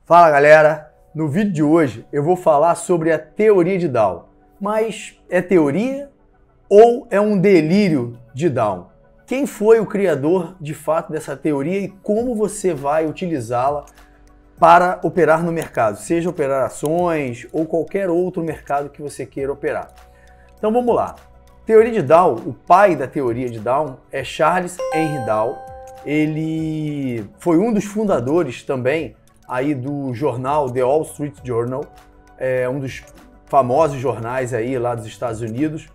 Fala galera, no vídeo de hoje eu vou falar sobre a teoria de Down. Mas é teoria ou é um delírio de Down? Quem foi o criador de fato dessa teoria e como você vai utilizá-la para operar no mercado, seja operar ações ou qualquer outro mercado que você queira operar. Então vamos lá. Teoria de Down, o pai da teoria de Down é Charles Henry Down. Ele foi um dos fundadores também aí do jornal The Wall Street Journal, um dos famosos jornais aí lá dos Estados Unidos.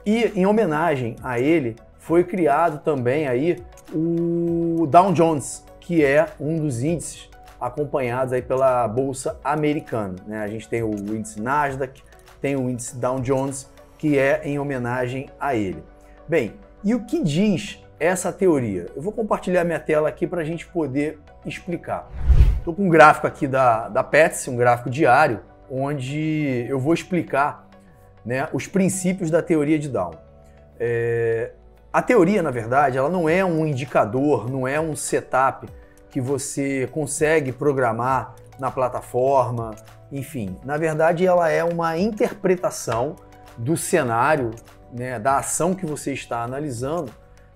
E em homenagem a ele foi criado também aí o Dow Jones, que é um dos índices acompanhados aí pela Bolsa Americana, né? A gente tem o índice Nasdaq, tem o índice Dow Jones, que é em homenagem a ele. Bem, e o que diz essa teoria? Eu vou compartilhar minha tela aqui para a gente poder explicar. Estou com um gráfico aqui da Pets, um gráfico diário, onde eu vou explicar, né, os princípios da teoria de Down. A teoria, na verdade, ela não é um indicador, não é um setup que você consegue programar na plataforma, enfim. Na verdade, ela é uma interpretação do cenário, né, da ação que você está analisando,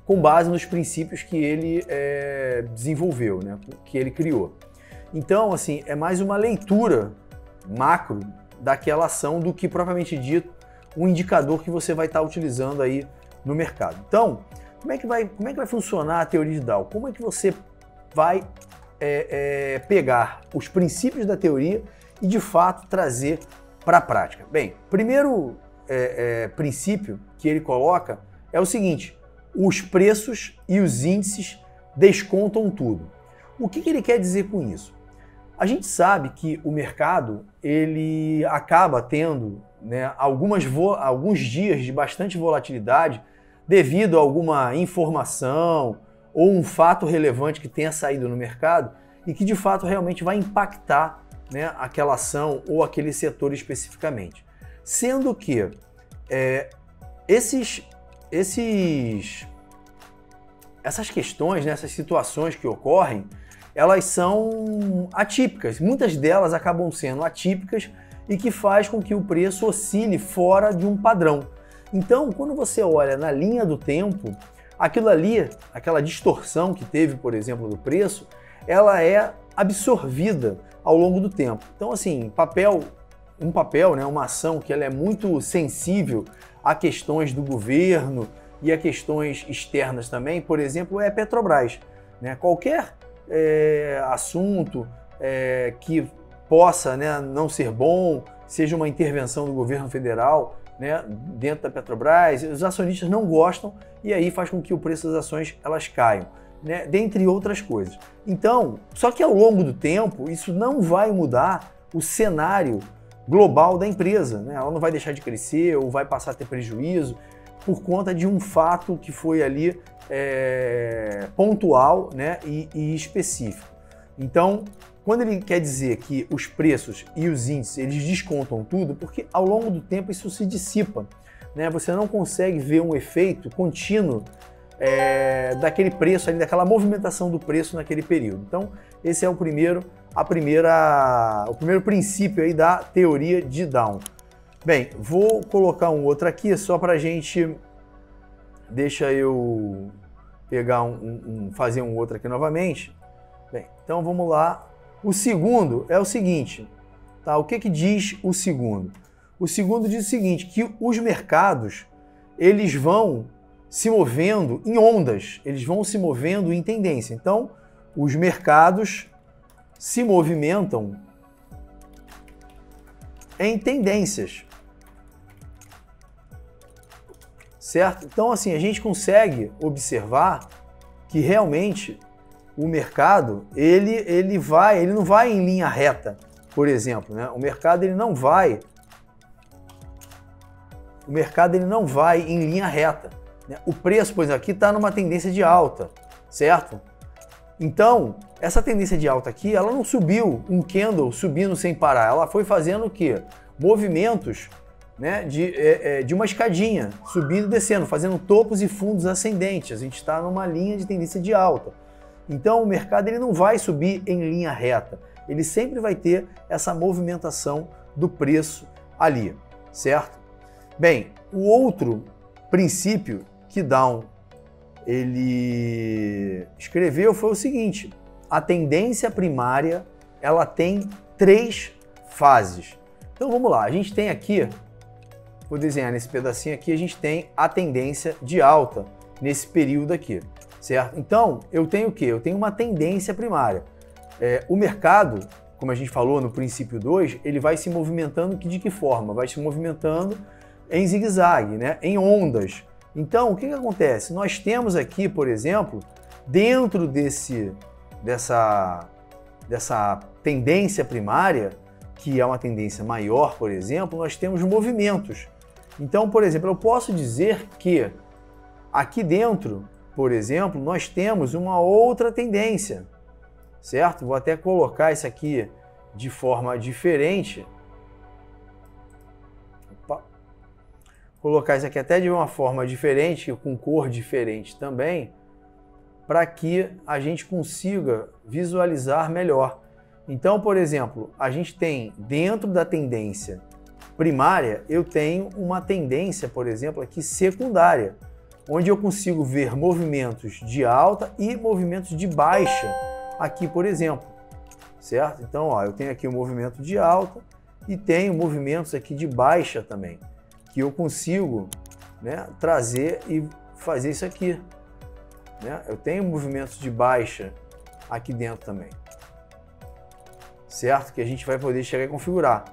com base nos princípios que ele desenvolveu, né, que ele criou. Então, assim, é mais uma leitura macro daquela ação do que propriamente dito um indicador que você vai estar utilizando aí no mercado. Então, como é que vai funcionar a teoria de Down? Como é que você vai pegar os princípios da teoria e de fato trazer para a prática? Bem, primeiro princípio que ele coloca é o seguinte: os preços e os índices descontam tudo. O que ele quer dizer com isso? A gente sabe que o mercado ele acaba tendo, né, alguns dias de bastante volatilidade devido a alguma informação ou um fato relevante que tenha saído no mercado e que de fato realmente vai impactar, né, aquela ação ou aquele setor especificamente. Sendo que essas questões, né, essas situações que ocorrem, elas são atípicas. Muitas delas acabam sendo atípicas e que faz com que o preço oscile fora de um padrão. Então, quando você olha na linha do tempo, aquilo ali, aquela distorção que teve, por exemplo, do preço, ela é absorvida ao longo do tempo. Então, assim, um papel, né, uma ação que ela é muito sensível a questões do governo e a questões externas também, por exemplo, é a Petrobras, né? Qualquer assunto que possa, né, não ser bom, seja uma intervenção do governo federal, né, dentro da Petrobras, os acionistas não gostam e aí faz com que o preço das ações elas caiam, né, dentre outras coisas. Então, só que ao longo do tempo, isso não vai mudar o cenário global da empresa, né? Ela não vai deixar de crescer ou vai passar a ter prejuízo por conta de um fato que foi ali pontual, né, e específico. Então, quando ele quer dizer que os preços e os índices eles descontam tudo, porque ao longo do tempo isso se dissipa, né? Você não consegue ver um efeito contínuo daquele preço ali, daquela movimentação do preço naquele período. Então, esse é o primeiro princípio aí da teoria de Down. Bem, vou colocar um outro aqui só para a gente. Deixa eu pegar fazer um outro aqui novamente. Bem, então vamos lá. O segundo é o seguinte, tá? O que diz o segundo? O segundo diz o seguinte, que os mercados eles vão se movendo em ondas, eles vão se movendo em tendência. Então, os mercados se movimentam em tendências. Certo? Então, assim, a gente consegue observar que realmente o mercado ele não vai em linha reta, por exemplo, né? O mercado ele não vai em linha reta, né? O preço, por exemplo, aqui está numa tendência de alta, certo? Então, essa tendência de alta aqui, ela não subiu um candle subindo sem parar, ela foi fazendo o quê? Movimentos, né, de uma escadinha, subindo e descendo, fazendo topos e fundos ascendentes. A gente está numa linha de tendência de alta. Então o mercado ele não vai subir em linha reta, ele sempre vai ter essa movimentação do preço ali, certo? Bem, o outro princípio que Down ele escreveu foi o seguinte: a tendência primária ela tem 3 fases. Então vamos lá, a gente tem aqui, vou desenhar nesse pedacinho aqui, a gente tem a tendência de alta nesse período aqui, certo? Então eu tenho o quê? Eu tenho uma tendência primária. O mercado, como a gente falou no princípio 2, ele vai se movimentando de que forma? Vai se movimentando em zigue-zague, né? Em ondas. Então, o que acontece? Nós temos aqui, por exemplo, dentro dessa tendência primária, que é uma tendência maior, por exemplo, nós temos movimentos. Então, por exemplo, eu posso dizer que aqui dentro, por exemplo, nós temos uma outra tendência, certo? Vou até colocar isso aqui de forma diferente. Colocar isso aqui até de uma forma diferente, com cor diferente também, para que a gente consiga visualizar melhor. Então, por exemplo, a gente tem dentro da tendência primária, eu tenho uma tendência, por exemplo, aqui secundária, onde eu consigo ver movimentos de alta e movimentos de baixa aqui, por exemplo, certo? Então, ó, eu tenho aqui o movimento de alta e tenho movimentos aqui de baixa também, que eu consigo, né, trazer e fazer isso aqui, né? Eu tenho movimentos de baixa aqui dentro também, certo? Que a gente vai poder chegar e configurar.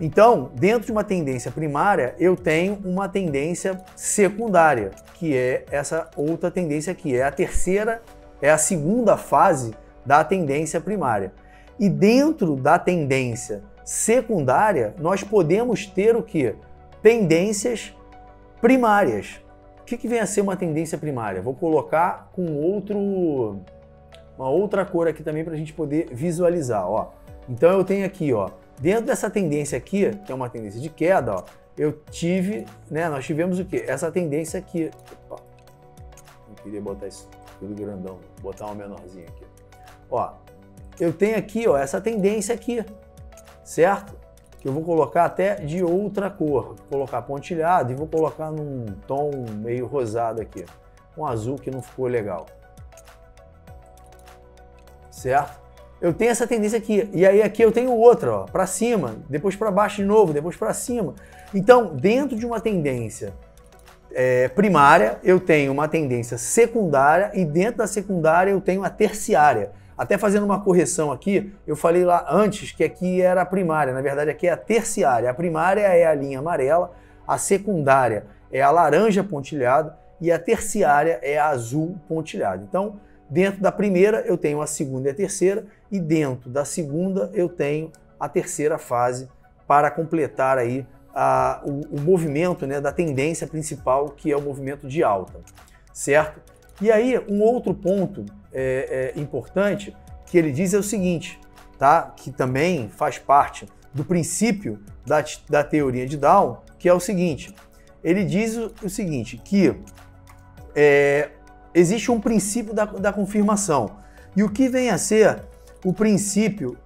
Então, dentro de uma tendência primária, eu tenho uma tendência secundária, que é essa outra tendência aqui, é a terceira, é a segunda fase da tendência primária. E dentro da tendência secundária, nós podemos ter o quê? Tendências primárias. O que vem a ser uma tendência primária? Vou colocar com uma outra cor aqui também para a gente poder visualizar. Ó. Então eu tenho aqui, ó, dentro dessa tendência aqui, que é uma tendência de queda, ó, nós tivemos o quê? Essa tendência aqui. Opa, não queria botar isso tudo grandão, vou botar uma menorzinha aqui. Ó, eu tenho aqui, ó, essa tendência aqui, certo? Que eu vou colocar até de outra cor, vou colocar pontilhado e vou colocar num tom meio rosado aqui, um azul que não ficou legal, certo? Eu tenho essa tendência aqui, e aí aqui eu tenho outra, ó, para cima, depois para baixo de novo, depois para cima. Então, dentro de uma tendência primária, eu tenho uma tendência secundária e dentro da secundária eu tenho a terciária. Até fazendo uma correção aqui, eu falei lá antes que aqui era a primária, na verdade aqui é a terciária. A primária é a linha amarela, a secundária é a laranja pontilhada e a terciária é a azul pontilhada. Então, dentro da primeira eu tenho a segunda e a terceira e dentro da segunda eu tenho a terceira fase para completar aí o movimento, né, da tendência principal, que é o movimento de alta, certo? E aí, um outro ponto importante que ele diz é o seguinte, tá? Que também faz parte do princípio da teoria de Down, que é o seguinte, ele diz o seguinte, que existe um princípio da confirmação. E o que vem a ser o princípio...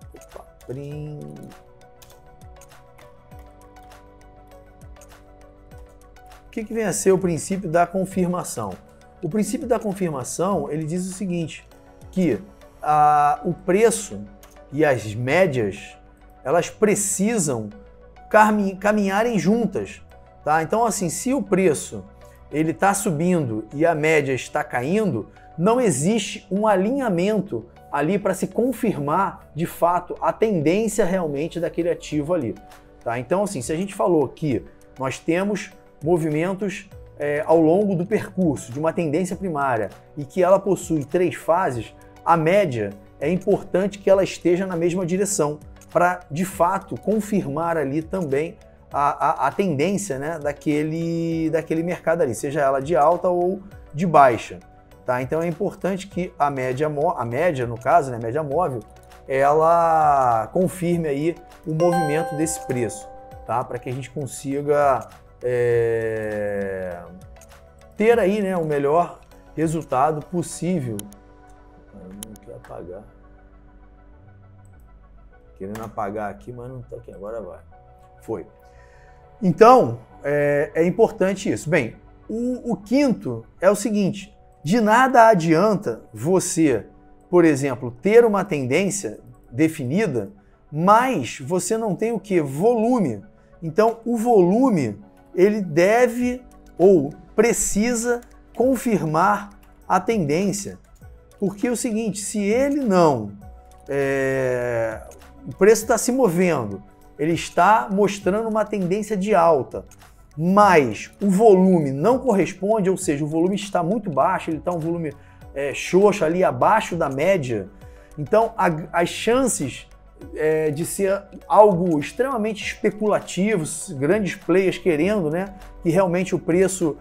O que vem a ser o princípio da confirmação? O princípio da confirmação, ele diz o seguinte, que o preço e as médias, elas precisam caminharem juntas, tá? Então, assim, se o preço ele está subindo e a média está caindo, não existe um alinhamento ali para se confirmar, de fato, a tendência realmente daquele ativo ali, tá? Então, assim, se a gente falou que nós temos movimentos ao longo do percurso de uma tendência primária e que ela possui 3 fases, a média é importante que ela esteja na mesma direção para, de fato, confirmar ali também a tendência, né, daquele mercado ali, seja ela de alta ou de baixa. Tá? Então é importante que a média, no caso, né, a média móvel, ela confirme aí o movimento desse preço, tá? Para que a gente consiga ter aí, né, o melhor resultado possível. Não quer apagar. querendo apagar aqui, mas não está aqui, agora vai. Foi. Então, é importante isso. Bem, o quinto é o seguinte, de nada adianta você, por exemplo, ter uma tendência definida, mas você não tem o quê? Volume. Então, o volume, ele deve ou precisa confirmar a tendência. Porque é o seguinte, se ele não... o preço está se movendo, ele está mostrando uma tendência de alta, mas o volume não corresponde, ou seja, o volume está muito baixo, ele está um volume xoxo ali abaixo da média, então as chances de ser algo extremamente especulativo, grandes players querendo, né, que realmente o preço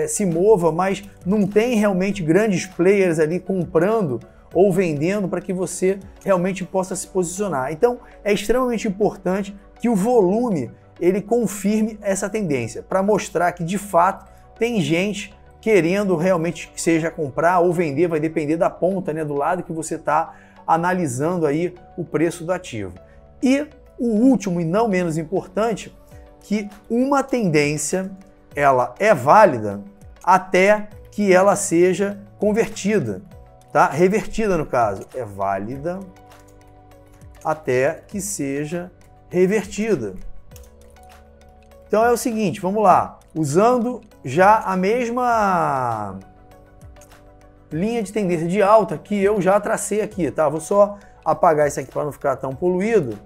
se mova, mas não tem realmente grandes players ali comprando ou vendendo para que você realmente possa se posicionar. Então, é extremamente importante que o volume ele confirme essa tendência, para mostrar que, de fato, tem gente querendo realmente que seja comprar ou vender, vai depender da ponta, né, do lado que você está analisando aí o preço do ativo. E o último e não menos importante, que uma tendência ela é válida até que ela seja convertida, tá? Revertida no caso, é válida até que seja revertida. Então é o seguinte, vamos lá, usando já a mesma linha de tendência de alta que eu já tracei aqui, tá? Vou só apagar isso aqui para não ficar tão poluído,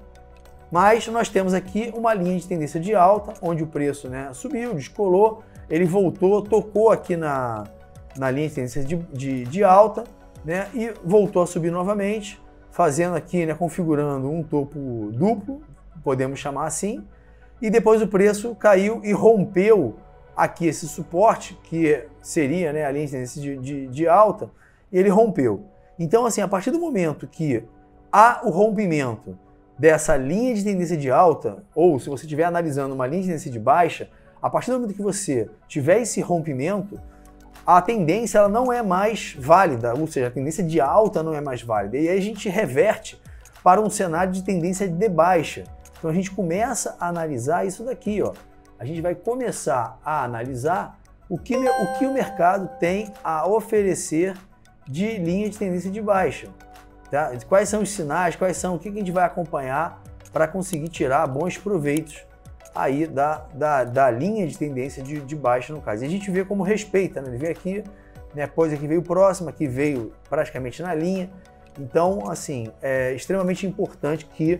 mas nós temos aqui uma linha de tendência de alta, onde o preço, né, subiu, descolou, ele voltou, tocou aqui na linha de tendência de alta, né, e voltou a subir novamente, fazendo aqui, né, configurando um topo duplo, podemos chamar assim, e depois o preço caiu e rompeu aqui esse suporte, que seria, né, a linha de tendência de alta, e ele rompeu. Então, assim, a partir do momento que há o rompimento dessa linha de tendência de alta, ou se você estiver analisando uma linha de tendência de baixa, a partir do momento que você tiver esse rompimento, a tendência ela não é mais válida, ou seja, a tendência de alta não é mais válida. E aí a gente reverte para um cenário de tendência de baixa. Então a gente começa a analisar isso daqui, ó. A gente vai começar a analisar o que o mercado tem a oferecer de linha de tendência de baixa. Tá? Quais são os sinais, o que a gente vai acompanhar para conseguir tirar bons proveitos aí da linha de tendência de baixa, no caso. E a gente vê como respeita, né? Ele veio aqui, né? Depois aqui veio próximo, aqui veio praticamente na linha. Então, assim, é extremamente importante que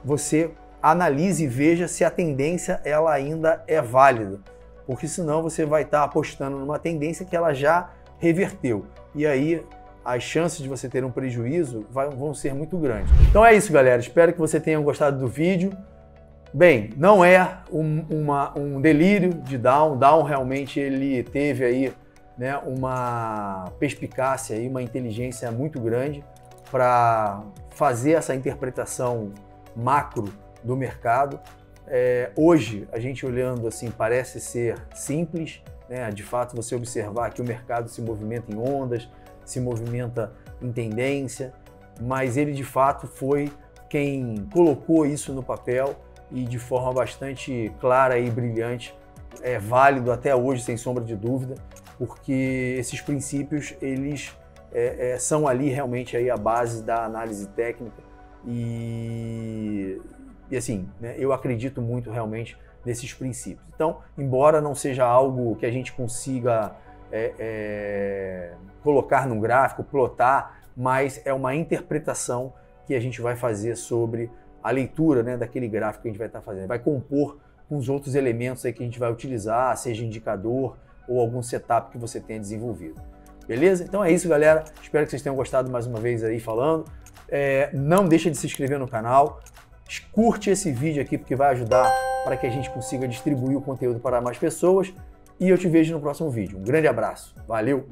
você analise e veja se a tendência ela ainda é válida, porque senão você vai estar apostando numa tendência que ela já reverteu. E aí as chances de você ter um prejuízo vão ser muito grandes. Então é isso, galera. Espero que você tenha gostado do vídeo. Bem, não é um delírio de Down. Down realmente ele teve aí, né, uma perspicácia e uma inteligência muito grande para fazer essa interpretação macro do mercado. Hoje, a gente olhando assim, parece ser simples, né? De fato, você observar que o mercado se movimenta em ondas, se movimenta em tendência, mas ele de fato foi quem colocou isso no papel e de forma bastante clara e brilhante, válido até hoje, sem sombra de dúvida, porque esses princípios eles são ali realmente aí a base da análise técnica e assim, né, eu acredito muito realmente nesses princípios. Então, embora não seja algo que a gente consiga colocar no gráfico, plotar, mas é uma interpretação que a gente vai fazer sobre a leitura, né, daquele gráfico que a gente vai estar fazendo. Vai compor com os outros elementos aí que a gente vai utilizar, seja indicador ou algum setup que você tenha desenvolvido. Beleza? Então é isso, galera. Espero que vocês tenham gostado mais uma vez aí falando. Não deixa de se inscrever no canal. Curte esse vídeo aqui porque vai ajudar para que a gente consiga distribuir o conteúdo para mais pessoas. E eu te vejo no próximo vídeo. Um grande abraço. Valeu!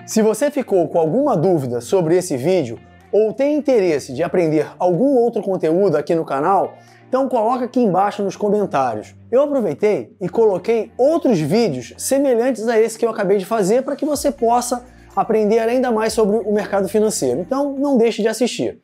Se você ficou com alguma dúvida sobre esse vídeo ou tem interesse de aprender algum outro conteúdo aqui no canal, então coloca aqui embaixo nos comentários. Eu aproveitei e coloquei outros vídeos semelhantes a esse que eu acabei de fazer para que você possa aprender ainda mais sobre o mercado financeiro. Então não deixe de assistir.